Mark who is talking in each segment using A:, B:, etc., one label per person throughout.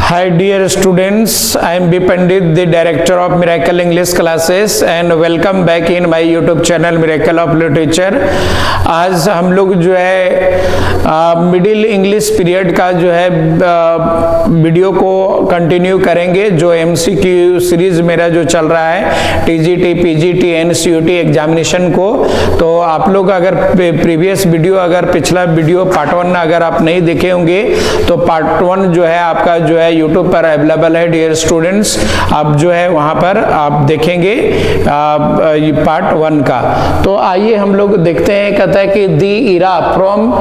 A: Hi dear students, I am B Pandit, the director of Miracle English Classes and welcome back in my YouTube channel Miracle of Literature। आज हम लोग जो है middle English period का जो है video को कंटिन्यू करेंगे। जो MCQ सीरीज मेरा जो चल रहा है TGT, PGT, NCUT एग्जामिनेशन को, तो आप लोग अगर प्रीवियस वीडियो, अगर पिछला वीडियो पार्ट 1 अगर आप नहीं देखे होंगे तो पार्ट 1 जो है आपका जो है यूट्यूब पर अवेलेबल है डियर स्टूडेंट्स। आप जो है वहां पर आप देखेंगे पार्ट 1 का। तो आइए हम लोग देखते हैं। कहता है कि दी इरा from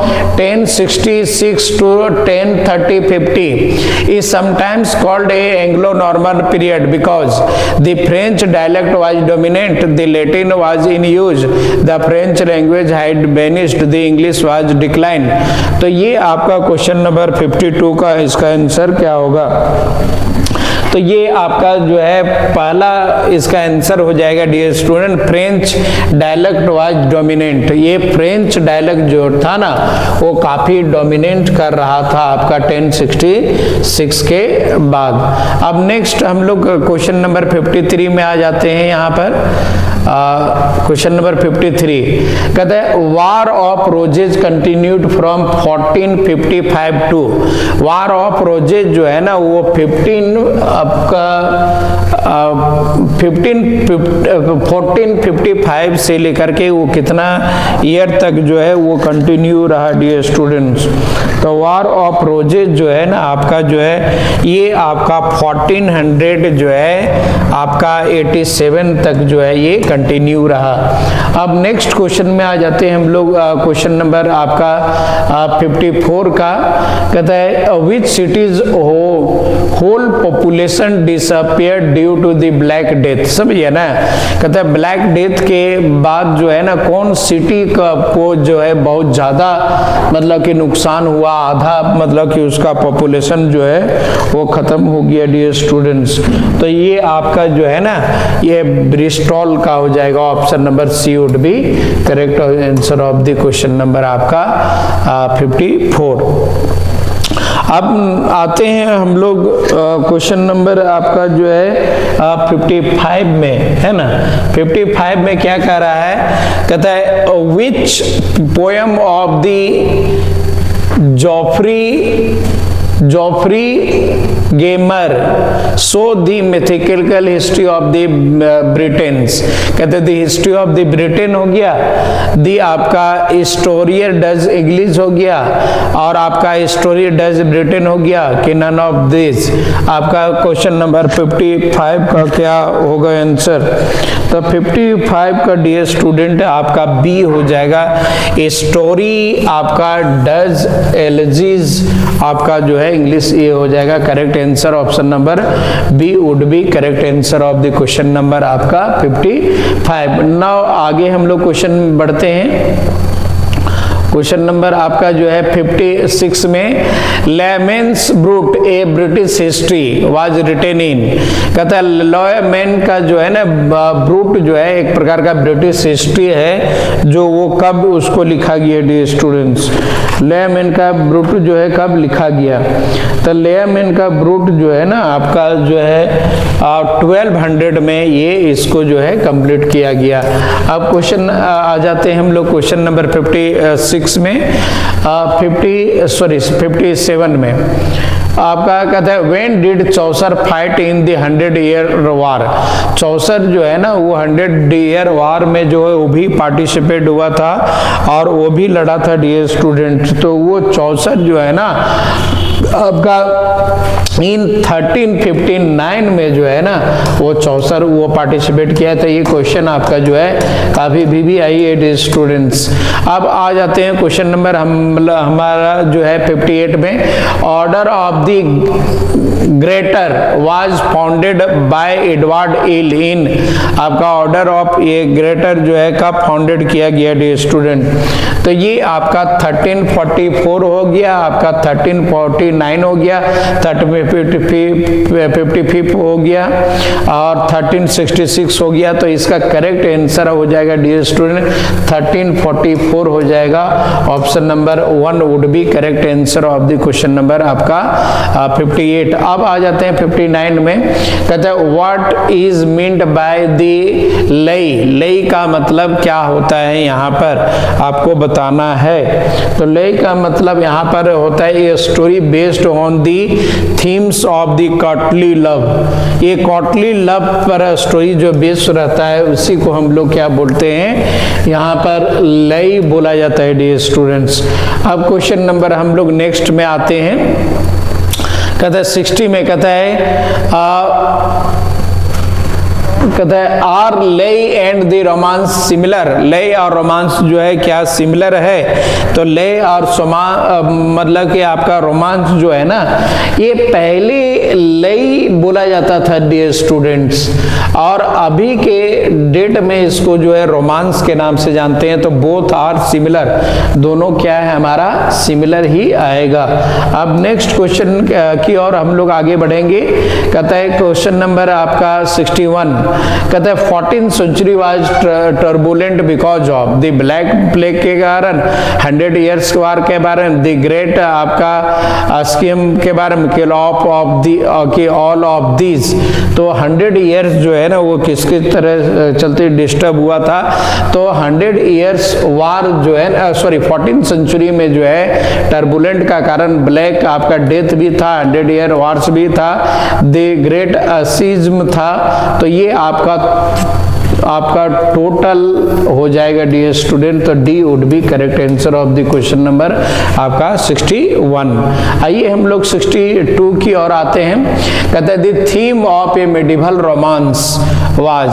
A: 1066 to 1030-50 is sometimes called a Anglo-Norman period because the French dialect was dominant, the Latin was in use, the French language had vanished, the English was declined। तो ये आपका क्वेश्चन नंबर 52 का इसका आंसर क्या होगा? तो ये आपका जो है पहला इसका आंसर हो जाएगा dear student, French dialect was dominant. ये फ्रेंच डायलेक्ट जो था ना वो काफी डोमिनेंट कर रहा था आपका 1066 के बाद। अब नेक्स्ट हम लोग क्वेश्चन नंबर 53 में आ जाते हैं। यहाँ पर क्वेश्चन नंबर 53 कहता है war of roses continued from 1455 to. War of roses जो है ना वो 1455 से लेकर के वो कितना ईयर तक जो है वो कंटिन्यू रहा डियर स्टूडेंट्स। तो वार ऑफ रोजेज जो है ना आपका जो है ये आपका 1400 जो है आपका 87 तक जो है ये कंटिन्यू रहा। अब नेक्स्ट क्वेश्चन में आ जाते हैं हम लोग। क्वेश्चन नंबर आपका 54 का कहता है which cities whole population disappear due to the black death. समझिए ना, कहता है ब्लैक डेथ के बाद जो है ना कौन सिटी को जो है बहुत ज्यादा मतलब कि नुकसान हुआ, आधा मतलब कि उसका पॉपुलेशन जो है वो खत्म हो गया डियर स्टूडेंट्स। तो ये आपका जो है ना ये ब्रिस्टॉल का हो जाएगा। Option number C would be correct answer of the question number आपका 54। अब आते हैं हम लोग क्वेश्चन नंबर आपका जो है 55 में, है ना। 55 में क्या कह रहा है? कहता है which poem of the Geoffrey gamer so the mythical history of the Britain's. कहते हैं the history of the Britain हो गया, दी आपका हिस्टोरियर डज इंग्लिश हो गया और आपका हिस्टोरियर डज ब्रिटेन हो गया कि नन ऑफ दिस। आपका क्वेश्चन नंबर 55 का क्या होगा आंसर? तो 55 का डियर स्टूडेंट आपका बी हो जाएगा। स्टोरी आपका डज एलजीज आपका जो है इंग्लिश ये हो जाएगा correct answer. Option number B would be correct answer of the question number आपका 55। नाउ आगे हम लोग क्वेश्चन बढ़ते हैं। क्वेश्चन नंबर आपका जो है 56 में Layamon's Brut a British history was written in. कहता है लेमेन का जो है ना ब्रूट जो है एक प्रकार का ब्रिटिश हिस्ट्री है जो वो कब उसको लिखा गया डियर स्टूडेंट्स। लेमेन का ब्रूट जो है कब लिखा गया? तो लेमेन का ब्रूट जो है ना आपका जो है 1200 में ये इसको जो है कंप्लीट किया गया। अब क्वेश्चन आ जाते हैं हम लोग क्वेश्चन नंबर 56 में 57 में आपका कहता है when did Chaucer fight in the 100 year war. Chaucer जो है ना वो 100 ईयर वार में जो है वो भी पार्टिसिपेट हुआ था और वो भी लड़ा था डियर स्टूडेंट। तो वो चौसर जो है ना आपका इन 1359 में जो है ना वो चौसर वो पार्टिसिपेट किया था। ये क्वेश्चन आपका जो है काफी भी आई है स्टूडेंट्स। अब आ जाते हैं क्वेश्चन नंबर हमारा जो है 58 में order of the garter was founded by Edward इल इन। आपका ऑर्डर ऑफ ये ग्रेटर जो है कब फाउंडेड किया गया डियर स्टूडेंट? तो ये आपका 1344 हो गया, आपका 1340 1349 हो गया, 1355 हो गया और 1366 हो गया। तो इसका करेक्ट आंसर हो जाएगा डियर स्टूडेंट 1344 हो जाएगा। Option number 1 would be correct answer of the question number आपका 58। अब आ जाते हैं 59 में, कहते हैं what is meant by the लई। लई का मतलब क्या होता है यहाँ पर आपको बताना है। तो लई का मतलब यहाँ पर होता है a story based on the themes of the courtly love. ये कॉटली लव पर स्टोरी जो बेस्ड रहता है उसी को हम लोग क्या बोलते हैं, यहाँ पर लई बोला जाता है डियर स्टूडेंट्स। अब क्वेश्चन नंबर हम लोग नेक्स्ट में आते हैं, कहता है 60 में कहता है आर लेई एंड द रोमांस सिमिलर। लेई और रोमांस जो है क्या सिमिलर है। तो लेई और मतलब कि आपका रोमांस जो है ना, ये पहले लेई बोला जाता था डियर स्टूडेंट्स, और अभी के डेट में इसको जो है रोमांस के नाम से जानते हैं। तो बोथ आर सिमिलर, दोनों क्या है हमारा सिमिलर ही आएगा। अब नेक्स्ट क्वेश्चन की ओर हम लोग आगे बढ़ेंगे। कहता है क्वेश्चन नंबर आपका 61, कहते हैं 14th century was turbulent because of the black plague के कारण, 100 ईयर्स वार के बारे में, द ग्रेट आपका स्कीम के बारे में, ऑल ऑफ दीज। तो 100 ईयर्स जो है ना वो किसकी तरह चलते डिस्टर्ब हुआ था। तो 100 ईयर्स वार जो है 14th सेंचुरी में जो है टर्बुलेंट का कारण ब्लैक आपका डेथ भी था, 100 ईयर वार्स भी था, द ग्रेट सीज्म था। तो ये आपका टोटल हो जाएगा डियर स्टूडेंट। तो D would be correct answer of the question number आपका 61। आइए हम लोग 62 की ओर आते हैं। कहते हैं the theme of a medieval romance was.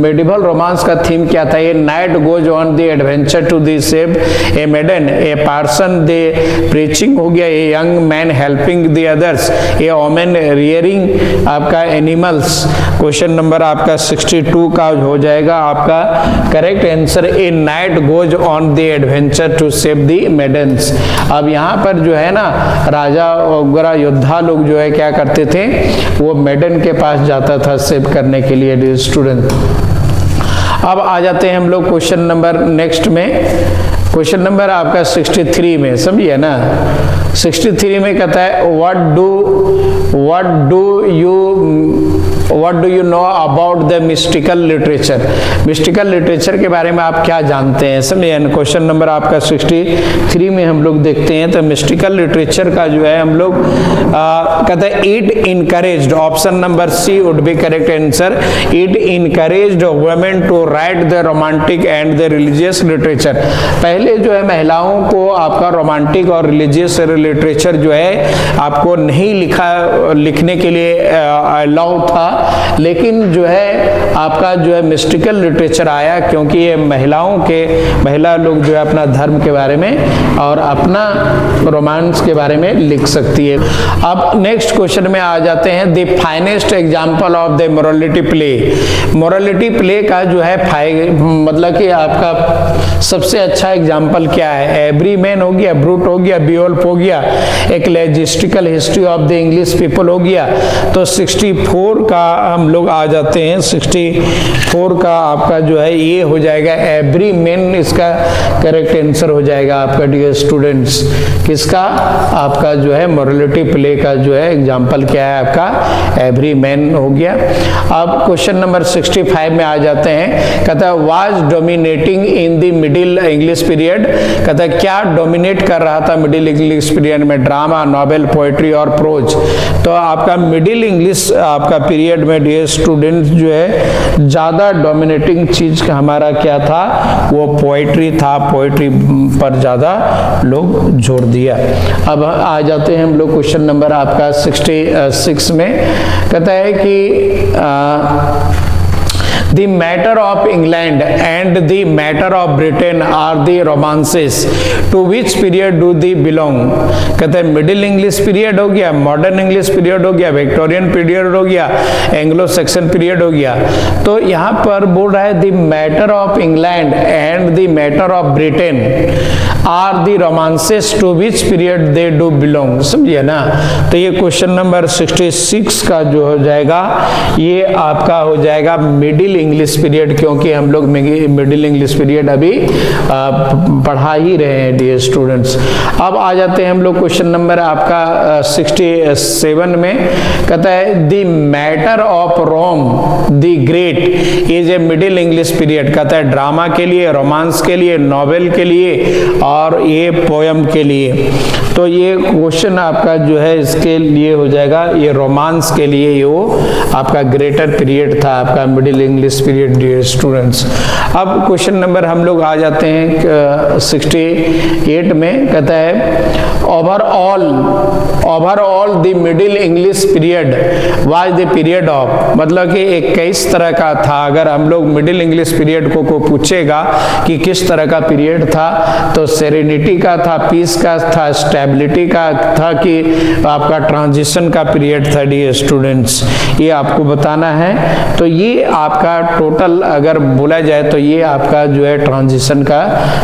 A: Medieval romance का थीम क्या था। A knight goes on the adventure to the save a maiden, a parson the preaching हो गया, a young man helping the others, a women rearing आपका animals. Question number आपका 62 का हो जाएगा आपका correct answer a knight goes on the adventure to save the maidens. अब यहाँ पर जो है ना राजा वगैरह योद्धा लोग जो है क्या करते थे, वो मेडन के पास जाता था सेव करने के लिए स्टूडेंट। अब आ जाते हैं हम लोग क्वेश्चन नंबर नेक्स्ट में, क्वेश्चन नंबर आपका 63 में, समझिए ना। 63 में कहता है what do you know about the mystical literature। Mystical literature के बारे में आप क्या जानते हैं, समझिए। क्वेश्चन नंबर आपका 63 में हम लोग देखते हैं। तो मिस्टिकल लिटरेचर का जो है हम लोग कहते हैं it encouraged, option number C would be correct answer, it encouraged women to write the romantic and the religious literature. पहले जो है महिलाओं को आपका रोमांटिक और रिलीजियस लिटरेचर जो है आपको नहीं लिखने के लिए अलाउ था, लेकिन जो है आपका जो है मिस्टिकल लिटरेचर आया, क्योंकि ये महिला लोग जो है अपना धर्म के बारे में और अपना रोमांस के बारे में लिख सकती है। अब नेक्स्ट क्वेश्चन में आ जाते हैं the finest example of the morality play. Morality play का जो है मतलब कि आपका सबसे अच्छा एग्जाम्पल क्या है। एवरी मैन हो गया, ब्रूट हो गया, बियोल्फ हो गया, एक logistical history of the English people हो गया। तो 64 का हम लोग आ जाते हैं। 64 का आपका जो है ये हो जाएगा एवरी मैन, इसका करेक्ट आंसर हो जाएगा आपका डियर स्टूडेंट्स। किसका, आपका जो है मोरालिटी प्ले का जो है एग्जाम्पल क्या है आपका एवरी मैन हो गया। अब क्वेश्चन नंबर 65 में आ जाते हैं। कहता है was dominating in the middle English period. कहता है क्या डोमिनेट कर रहा था मिडिल इंग्लिश पीरियड में, ड्रामा, नॉवेल, पोएट्री और प्रोज। तो आपका मिडिल इंग्लिश आपका पीरियड में डियर स्टूडेंट जो है ज्यादा डोमिनेटिंग चीज का हमारा क्या था, वो पोएट्री था। पोएट्री पर ज्यादा लोग जोर दिया। अब आ जाते हैं हम लोग क्वेश्चन नंबर आपका 66 में। कहता है कि The matter of England and the matter of Britain are the romances. To which period do they belong? कहते हैं मिडिल इंग्लिश पीरियड हो गया, मॉडर्न इंग्लिश पीरियड हो गया, विक्टोरियन पीरियड हो गया, एंग्लो सेक्सन पीरियड हो गया। तो यहाँ पर बोल रहा है the matter of England and the matter of Britain are the romances to which period they do belong, समझिए ना। तो ये क्वेश्चन नंबर 66 का जो हो जाएगा ये आपका हो जाएगा मिडिल इंग्लिश पीरियड, क्योंकि हम लोग मिडिल इंग्लिश पीरियड अभी पढ़ा ही रहे हैं डियर स्टूडेंट्स। अब आ जाते हैं हम लोग क्वेश्चन नंबर आपका 67 में, कहता है the matter of Rome the great is a middle English period, कहता है ड्रामा के लिए, रोमांस के लिए, नॉवेल के लिए और ये पोयम के लिए। तो ये क्वेश्चन आपका जो है इसके लिए हो जाएगा, ये रोमांस के लिए ये वो आपका ग्रेटर पीरियड था, आपका middle English period dear students. अब क्वेश्चन नंबर हम लोग आ जाते हैं 68 में, कहता है overall the middle English period was the period of, मतलब कि एक किस तरह का था। अगर हम लोग मिडिल इंग्लिश पीरियड को पूछेगा कि किस तरह का पीरियड था, तो सेरेनिटी का था, पीस का था, स्टेबिलिटी का था, कि आपका ट्रांजिशन का पीरियड था डियर स्टूडेंट्स, ये आपको बताना है। तो ये आपका टोटल अगर बोला जाए तो ये आपका जो है ट्रांजिशन का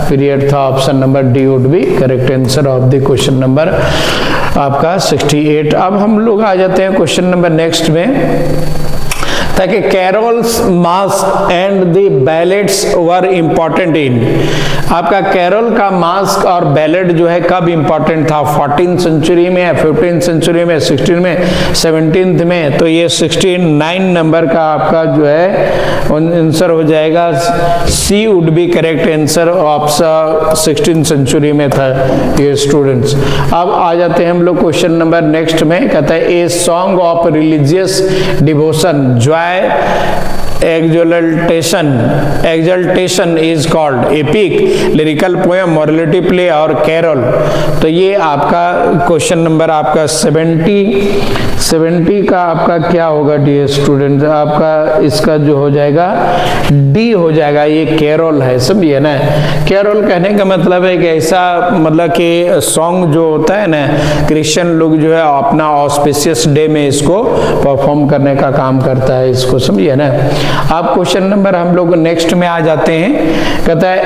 A: पीरियड था। Option number D would be correct answer of the question number आपका 68। अब हम लोग आ जाते हैं क्वेश्चन नंबर नेक्स्ट में, ताकि carols masque and the ballets were important in, आपका कैरोल का मास्क और बैलेट जो है कब इंपॉर्टेंट था, 14th सेंचुरी में, 15th सेंचुरी में, 16 में, 17th में। तो ये 69 नंबर का आपका जो है आंसर हो जाएगा, C would be correct answer of 16th century में था ये स्टूडेंट्स। अब आ जाते हैं हम लोग क्वेश्चन नंबर नेक्स्ट में, कहता है a song of religious devotion Joy exaltation is called epic, lyrical poem, morality play और कैरोल। तो ये आपका क्वेश्चन नंबर आपका 70 का आपका क्या होगा डियर स्टूडेंट, आपका इसका जो हो जाएगा डी हो जाएगा, ये कैरोल है, समझिए ना। कैरोल कहने का मतलब है कि ऐसा, मतलब कि सॉन्ग जो होता है ना, क्रिश्चियन लोग जो है अपना ऑस्पिशियस डे में इसको परफॉर्म करने का काम करता है, इसको समझिए ना। आप क्वेश्चन नंबर हम लोग नेक्स्ट में आ जाते हैं, कहता है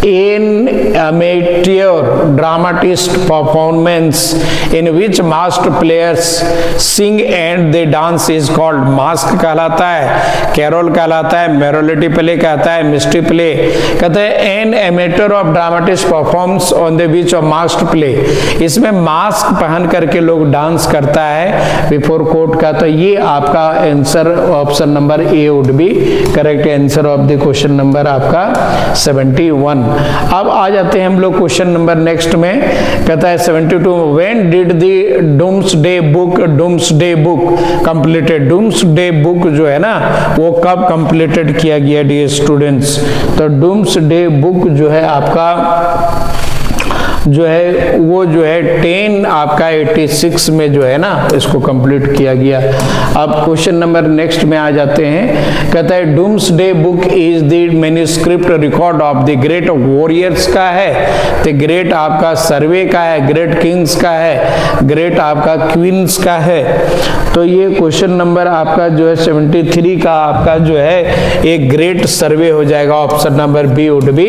A: in amateur dramatist performance in which mask players sing and the dance is called, mask कहलाता है, कैरोल कहलाता है, मेरोलिटी प्ले कहता है, मिस्ट्री प्ले कहता है। An amateur of dramatist performs on the which of mask play, इसमें मास्क पहन करके लोग डांस करता है बिफोर कोर्ट का। तो ये आपका answer option number A would be correct answer of the question number आपका 71। अब आ जाते हैं हम लोग क्वेश्चन नंबर नेक्स्ट में, कहता है 72 when did the doomsday book completed, doomsday book जो है ना वो कब कंप्लीटेड किया गया डियर स्टूडेंट्स। तो डूम्सडे बुक जो है आपका जो है वो जो है 10 आपका 86 में जो है ना इसको कंप्लीट किया गया। अब क्वेश्चन नंबर नेक्स्ट में आ जाते हैं, कहता है doomsday book is the manuscript record of the great warriors का है, तो ग्रेट आपका सर्वे का है, ग्रेट किंग्स का है, ग्रेट आपका क्वींस का है। तो ये क्वेश्चन नंबर आपका जो है 73 का आपका जो है एक ग्रेट सर्वे हो जाएगा, option number B would be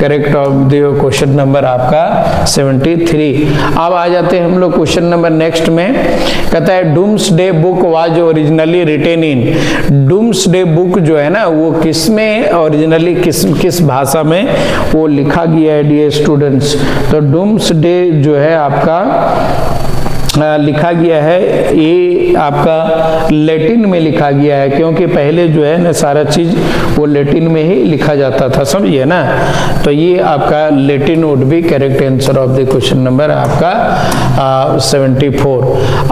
A: correct of the question number आपका 73। अब आ जाते हैं हम लोग क्वेश्चन नंबर नेक्स्ट में, कहता है doomsday book was originally written in, doomsday book जो है ना वो किस में ओरिजिनली किस भाषा में वो लिखा गया है डियर स्टूडेंट्स। तो डूम्सडे जो है आपका लिखा गया है, ये आपका लैटिन में लिखा गया है, क्योंकि पहले जो है ना सारा चीज वो लैटिन में ही लिखा जाता था, समझिए ना। तो ये आपका Latin would be correct answer of the question number आपका 74।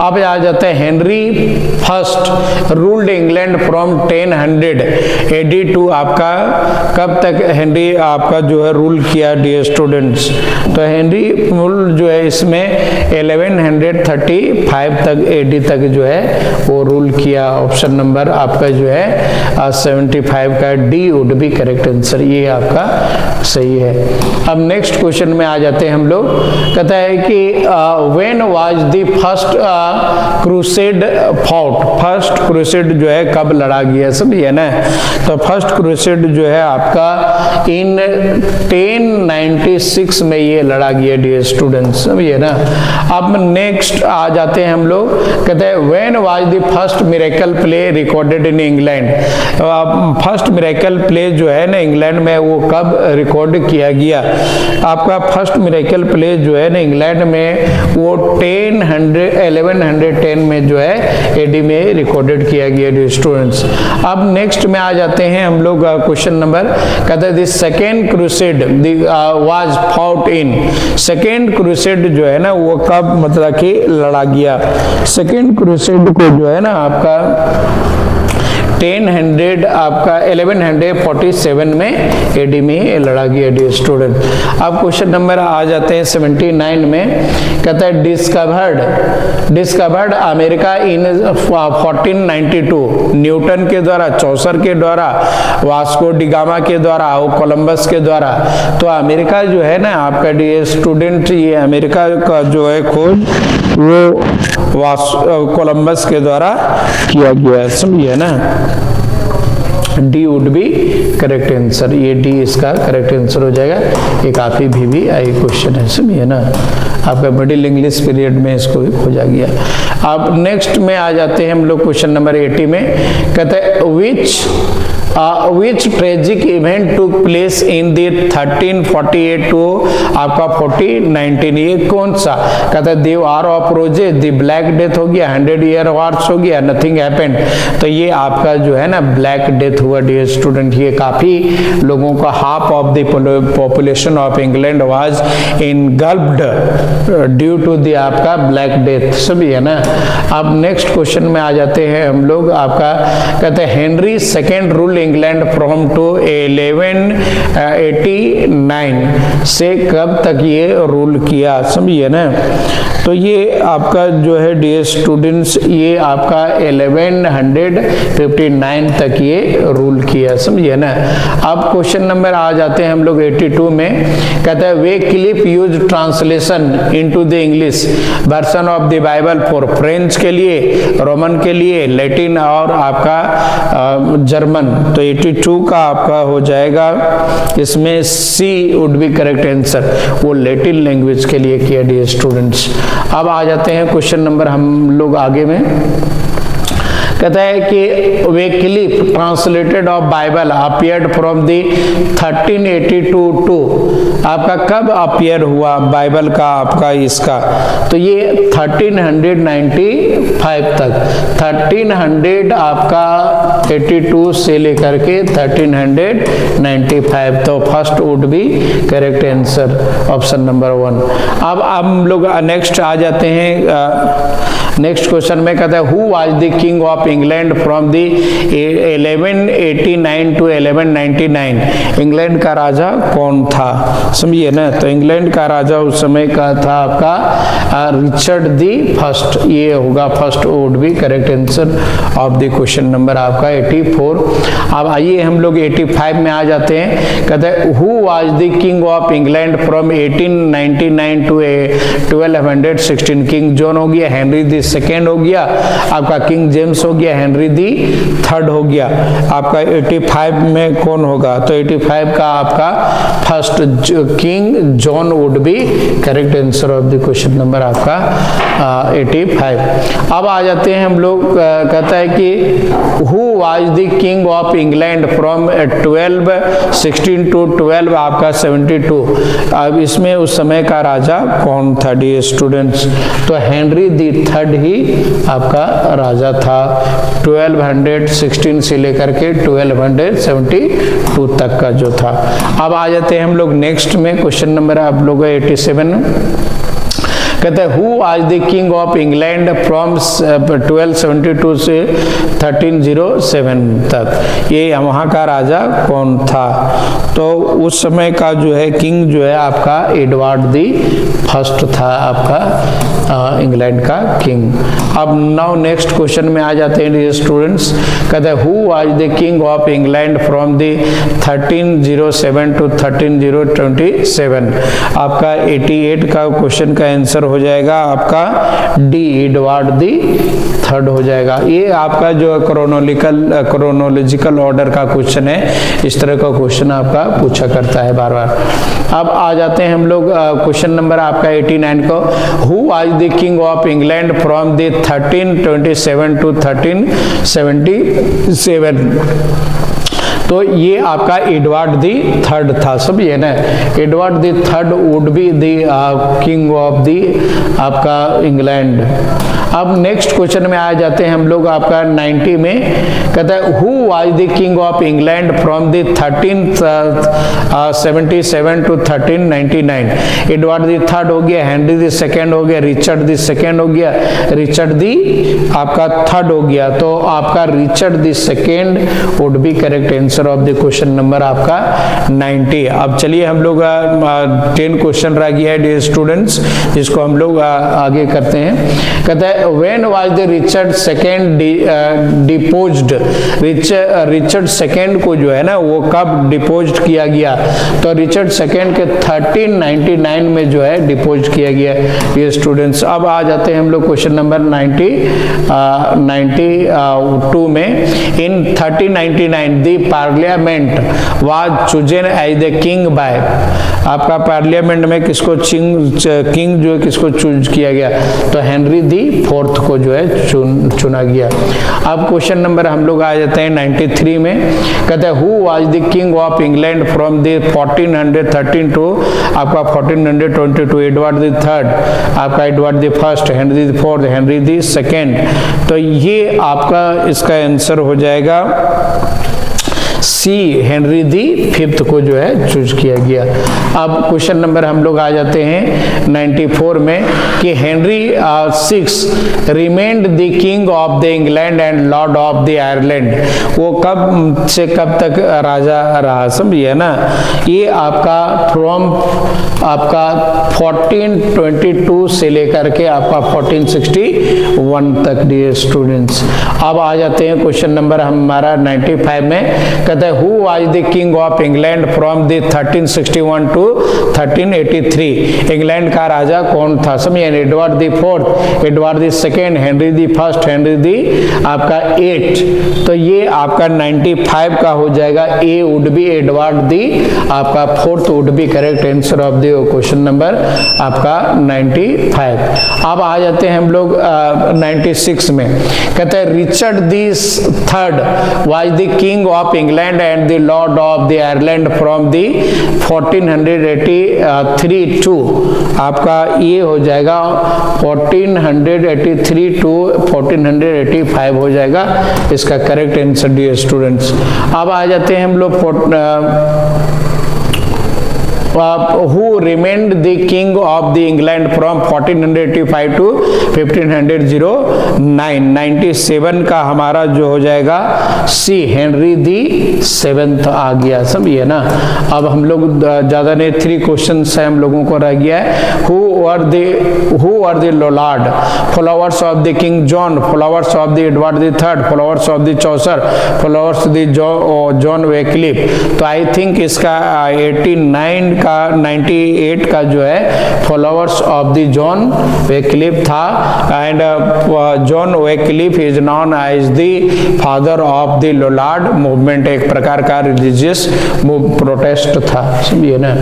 A: अब आ जाता है Henry first ruled England from 1000 AD to आपका कब तक हेनरी आपका जो है रूल किया डियर स्टूडेंट्स। तो हेनरी रूल जो है इसमें 1135 तक AD तक जो है वो रूल किया। ऑप्शन नंबर आपका जो है 75 का D would be correct answer, ये आपका सही है। अब नेक्स्ट क्वेश्चन में आ जाते हैं हम लोग। कहता है कि when was the first crusade fought, first crusade जो है कब लड़ा गया, समझिए ना। तो फर्स्ट क्रूसेड जो है आपका इन 1096 में ये लड़ा गया डियर स्टूडेंट्स, समझिए ना। अब नेक्स्ट आ जाते हैं हम लोग। कहते हैं when was the first miracle play recorded in England. First miracle play जो है ना इंग्लैंड में वो कब रिकॉर्ड किया गया। आपका फर्स्ट मिरेकल प्ले जो है ना इंग्लैंड में वो 1110 में जो है एडी में रिकॉर्डेड किया गया डियर स्टूडेंट्स। अब नेक्स्ट में आ जाते हैं हम लोग क्वेश्चन नंबर। कहते हैं this second crusade was fought in, second crusade जो है ना वो कब मतलब कि लड़ा गया। सेकेंड क्रूसेड को जो है ना आपका 1147 में एडी में लड़ा गया डियर स्टूडेंट। अब क्वेश्चन नंबर आ जाते हैं 79 में। कहता है डिस्कवर्ड अमेरिका इन 1492, न्यूटन के द्वारा, चौसर के द्वारा, वास्को डिगामा के द्वारा और कोलंबस के द्वारा। तो अमेरिका जो है ना आपका डियर स्टूडेंट, ये अमेरिका का जो है खोज वो कोलंबस के द्वारा किया गया है, समझिए ना। D would be correct answer, ये डी इसका करेक्ट आंसर हो जाएगा। ये काफी भी आई क्वेश्चन है, समझिए ना। आपका मिडिल इंग्लिश पीरियड में इसको भी खोजा गया। अब नेक्स्ट में आ जाते हैं हम लोग क्वेश्चन नंबर 80 में। कहते हैं which tragic event took place in the 1348 to आपका 4019, ये कौन सा। कहता है the war of roses, the black death हो गया, 100 ईयर वॉर्स हो गया, नथिंग हैपेंड। तो ये आपका जो है ना ब्लैक डेथ हुआ डियर स्टूडेंट। ये काफी लोगों का half of the population of England was engulfed due to the आपका ब्लैक डेथ, सभी है ना। अब नेक्स्ट क्वेश्चन में आ जाते हैं हम लोग। आपका कहते हैं Henry second rule England from to 1189 से कब तक ये रूल किया, समझिए ना। तो ये आपका जो है डियर स्टूडेंट्स ये आपका 1159 तक ये रूल किया, समझिए ना। अब क्वेश्चन नंबर आ जाते हैं हम लोग 82 में। कहता है Wycliffe use translation into the English version of the Bible for French के लिए, रोमन के लिए, लैटिन और आपका जर्मन। तो 82 का आपका हो जाएगा इसमें सी वुड बी करेक्ट आंसर, वो लैटिन लैंग्वेज के लिए किया डियर स्टूडेंट्स। अब आ जाते हैं क्वेश्चन नंबर हम लोग आगे में। कहता है कि Wycliffe translated of Bible appeared from the 1382 to आपका कब अपीयर हुआ बाइबल का आपका इसका। तो ये 1395 तक, 1300 आपका 82 से लेकर के 1395। तो first would be correct answer option number 1। अब हम लोग नेक्स्ट आ जाते हैं नेक्स्ट क्वेश्चन में। कहता है who was the king of England from the 1189 to 1199, England का राजा कौन था, समझिए ना। तो इंग्लैंड का राजा उस समय का था आपका रिचर्ड दी फर्स्ट, ये होगा first would be correct answer of the question number आपका 84। अब आइए हम लोग 85 में आ जाते हैं। कहते हैं who was the king of England from 1899 to 1216, king John हो गया, हेनरी दी सेकेंड हो गया, आपका किंग जेम्स हो गया, हेनरी दी थर्ड हो गया। आपका 85 में कौन होगा। तो 85 का आपका first king John would be correct answer of the question number आपका 85। अब आ जाते हैं हम लोग। कहता है कि who was the king of England from 1216 to 12 आपका 72। अब इसमें उस समय का राजा कौन था डियर स्टूडेंट्स। तो हेनरी दी थर्ड ही आपका राजा था 1216 से लेकर के 1272 तक का जो था। अब आ जाते हैं हम लोग नेक्स्ट में क्वेश्चन नंबर आप लोग 87। कहते हैं who was the king of England from 1272 से 1307 तक, ये वहाँ का राजा कौन था? तो उस समय का जो है किंग जो है आपका एडवर्ड दी फर्स्ट था, आपका इंग्लैंड का किंग। अब नाउ नेक्स्ट क्वेश्चन में आ जाते हैं स्टूडेंट्स। कहते हैं who was the king of England from the 1307 to 1327। आपका 88 का क्वेश्चन का आंसर हो जाएगा आपका डी, एडवर्ड दी थर्ड हो जाएगा। ये आपका जो क्रोनोलॉजिकल ऑर्डर का क्वेश्चन है, इस तरह का क्वेश्चन आपका पूछा करता है बार बार। अब आ जाते हैं हम लोग क्वेश्चन नंबर आपका 89 को। Who was the king of England from the 1327 to 1377। तो ये आपका एडवर्ड दी थर्ड था, सब ये ना, Edward the third would be the king of the आपका इंग्लैंड। अब नेक्स्ट क्वेश्चन में आ जाते हैं हम लोग आपका 90 में। कहता है who was the king of England from the 1377 to 1399। Edward the third हो गया, हेनरी दी सेकेंड हो गया, रिचर्ड दी सेकेंड हो गया, रिचर्ड दी आपका थर्ड हो गया। तो आपका Richard the second would be correct answer of the question number आपका 90। अब चलिए हम लोग 10 क्वेश्चन रह गया है डियर स्टूडेंट्स, जिसको हम लोग आगे करते हैं। कहता है when was the Richard second deposed. Richard second को जो है ना वो कब डिपोज्ड किया गया? तो रिचर्ड सेकेंड के 1399 में जो है डिपोज्ड किया गया ये स्टूडेंट्स। अब आ जाते हैं हम लोग क्वेश्चन नंबर 92 में। In 1399 the parliament was chosen as the king by. आपका पार्लियामेंट में किसको किंग जो है किसको चूज किया गया? तो हेनरी दी फोर्थ को जो है चुना गया। अब क्वेश्चन नंबर हम लोग आ जाते हैं 93 में। कहते हैं who was the king of England from the 1413 to आपका 1422। एडवर्ड द थर्ड, आपका Edward the first, Henry the fourth, Henry the second. तो ये आपका इसका आंसर हो जाएगा सी, हेनरी दी फिफ्थ को जो है चूज किया गया। अब क्वेश्चन नंबर हम लोग आ जाते हैं 94 में कि Henry 6 remained the king of the England and Lord of the Ireland. वो कब से कब तक राजा रहा, समझिए ना। ये आपका फ्रॉम आपका 1422 से लेकर के आपका 1461 तक डियर स्टूडेंट्स। अब आ जाते हैं क्वेश्चन नंबर हमारा 95 में। कहता है who was the king of England from the 1361 to 1383। England का राजा कौन था? समझिए, Edward the fourth, Edward the second, Henry the first, Henry the आपका 8। तो ये आपका 95 का हो जाएगा। A would be Edward the आपका fourth would be correct answer of the question number आपका 95। अब आ जाते हैं हम लोग 96 में। कहते हैं Richard the third was the king of England and the lord of the Ireland from the 1483 to आपका ये हो जाएगा 1483 टू 1485 हो जाएगा इसका करेक्ट आंसर डियर स्टूडेंट्स। अब आ जाते हैं हम लोग who remained the king of the England from 1485 to 1509। 97 का हमारा जो हो जाएगा सी, हेनरी दी सेवेंथ आ गया, समझिए ना। अब हम लोग ज्यादा नहीं, 3 क्वेश्चन है हम लोगों को रह गया है। who are the Lollard, followers of the King John, followers of the Edward the Third, followers of the Chaucer, followers of the John Wycliffe। तो आई थिंक इसका 89 का 98 का जो है followers of the John Wycliffe था। And John Wycliffe is known as the father of the Lollard movement. एक प्रकार का रिलीजियस प्रोटेस्ट था, समझिए ना।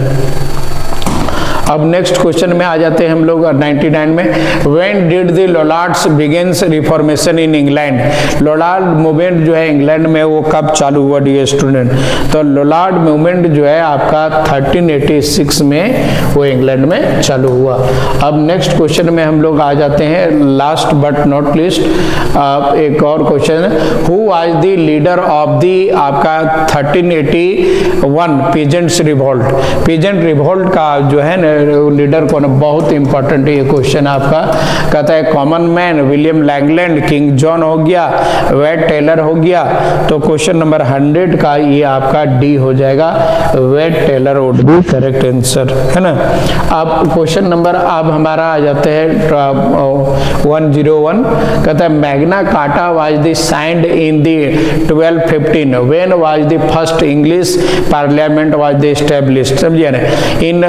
A: अब नेक्स्ट क्वेश्चन में आ जाते हैं हम लोग 99 में। When did the Lollards begins reformation in England. Lollard movement जो है इंग्लैंड में वो कब चालू हुआ डियर स्टूडेंट? तो लोलार्ड मूवमेंट जो है आपका 1386 में वो इंग्लैंड में चालू हुआ। अब नेक्स्ट क्वेश्चन में हम लोग आ जाते हैं लास्ट बट नॉट लीस्ट एक और question. Who was the leader of the आपका 1381 पीजेंट्स रिवोल्ट। पीजेंट रिवोल्ट का जो है लीडर कौन है? बहुत इंपॉर्टेंट ये क्वेश्चन आपका। कहता है common man, William Langland, king John हो गया, वेट टेलर हो गया। तो क्वेश्चन नंबर 100 का ये आपका डी हो जाएगा, Wat Tyler would be correct answer, है ना। अब क्वेश्चन नंबर अब हमारा आ जाते हैं 101। कहता है Magna carta was the signed in the 1215, when was the first English parliament was the established. समझिए ना, इन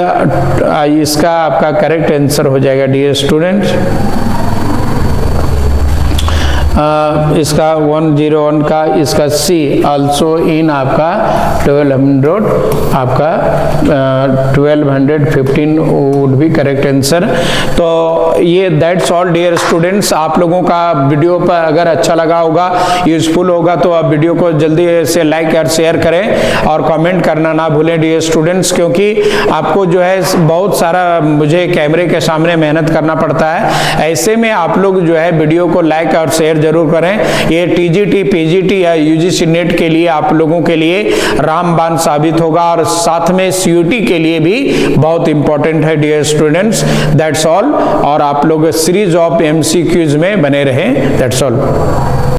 A: इसका आपका करेक्ट आंसर हो जाएगा डियर स्टूडेंट्स, इसका 101 का इसका सी आल्सो इन आपका 1200, आपका 1215 वुड बी करेक्ट आंसर। तो ये दैट्स ऑल डियर स्टूडेंट्स। आप लोगों का वीडियो पर अगर अच्छा लगा होगा, यूजफुल होगा, तो आप वीडियो को जल्दी से लाइक और शेयर करें और कमेंट करना ना भूलें डियर स्टूडेंट्स, क्योंकि आपको जो है बहुत सारा मुझे कैमरे के सामने मेहनत करना पड़ता है। ऐसे में आप लोग जो है वीडियो को लाइक और शेयर जरूर करें। ये टीजीटी, पीजीटी या यूजीसी नेट के लिए आप लोगों के लिए रामबाण साबित होगा और साथ में सीयूटी के लिए भी बहुत इंपॉर्टेंट है डियर स्टूडेंट्स। That's all. और आप लोग सीरीज ऑफ एमसीक्यूज में बने रहें। That's all.